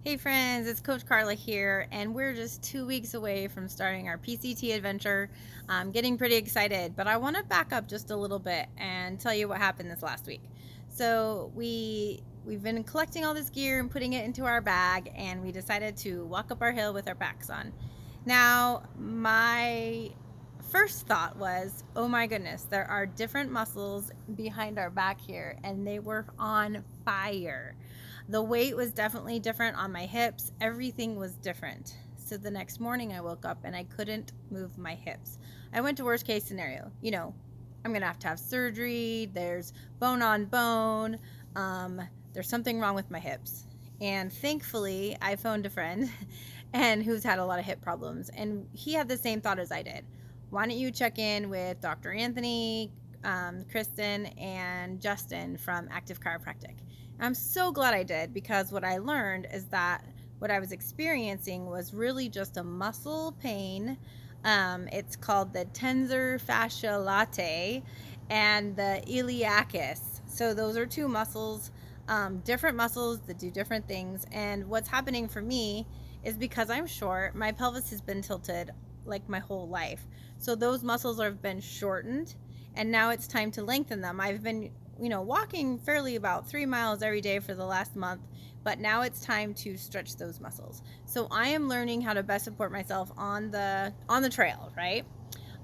Hey friends, it's Coach Carla here, and we're just 2 weeks away from starting our PCT adventure. I'm getting pretty excited, but I want to back up just a little bit and tell you what happened this last week. So we've been collecting all this gear and putting it into our bag, and we decided to walk up our hill with our packs on. Now, my first thought was, oh my goodness, there are different muscles behind our back here, and they were on fire. The weight was definitely different on my hips. Everything was different. So the next morning I woke up and I couldn't move my hips. I went to worst case scenario. I'm going to have surgery. There's bone on bone. There's something wrong with my hips. And thankfully, I phoned a friend and who's had a lot of hip problems. And he had the same thought as I did. Why don't you check in with Dr. Anthony, Kristen, and Justin from Active Chiropractic? I'm so glad I did, because what I learned is that what I was experiencing was really just a muscle pain. It's called the tensor fascia latae and the iliacus. So those are two muscles, different muscles that do different things. And what's happening for me is, because I'm short, my pelvis has been tilted like my whole life. So those muscles have been shortened, and now it's time to lengthen them. I've been walking fairly about 3 miles every day for the last month, but now it's time to stretch those muscles. So I am learning how to best support myself on the trail, right?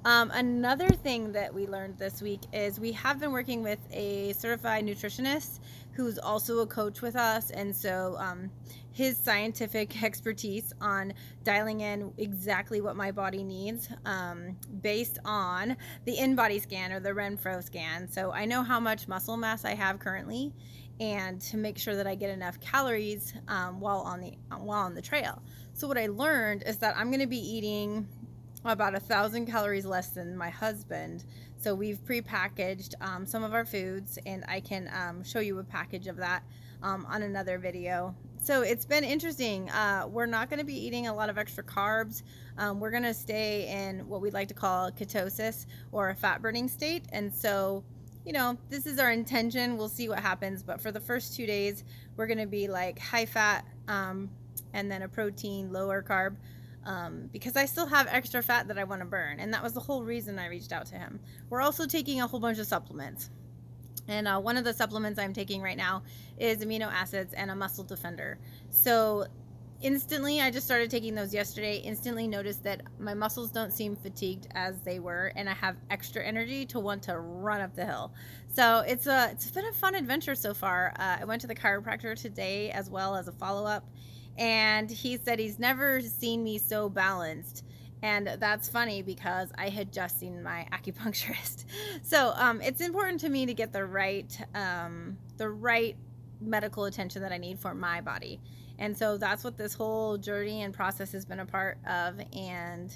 Another thing that we learned this week is we have been working with a certified nutritionist who's also a coach with us. And so his scientific expertise on dialing in exactly what my body needs based on the in-body scan, or the Renfro scan. So I know how much muscle mass I have currently, and to make sure that I get enough calories while on the trail. So what I learned is that I'm going to be eating about 1,000 calories less than my husband. So we've pre-packaged some of our foods, and I can show you a package of that on another video. So it's been interesting. We're not going to be eating a lot of extra carbs. We're going to stay in what we like to call ketosis, or a fat burning state. And so this is our intention. We'll see what happens. But for the first 2 days, we're going to be like high fat and then a protein, lower carb, because I still have extra fat that I want to burn. And that was the whole reason I reached out to him. We're also taking a whole bunch of supplements. And one of the supplements I'm taking right now is amino acids and a muscle defender. So instantly, I just started taking those yesterday, instantly noticed that my muscles don't seem fatigued as they were, and I have extra energy to want to run up the hill. So it's been a fun adventure so far. I went to the chiropractor today as well as a follow-up, and he said he's never seen me so balanced. And that's funny, because I had just seen my acupuncturist. So it's important to me to get the right medical attention that I need for my body. And so that's what this whole journey and process has been a part of. And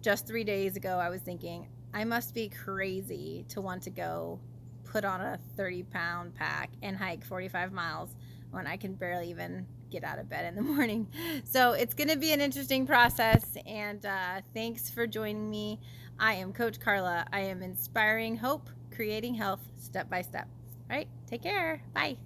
just 3 days ago, I was thinking, I must be crazy to want to go put on a 30-pound pack and hike 45 miles when I can barely even get out of bed in the morning. So it's going to be an interesting process, and thanks for joining me. I am Coach Carla. I am inspiring hope, creating health step by step. All right, take care. Bye.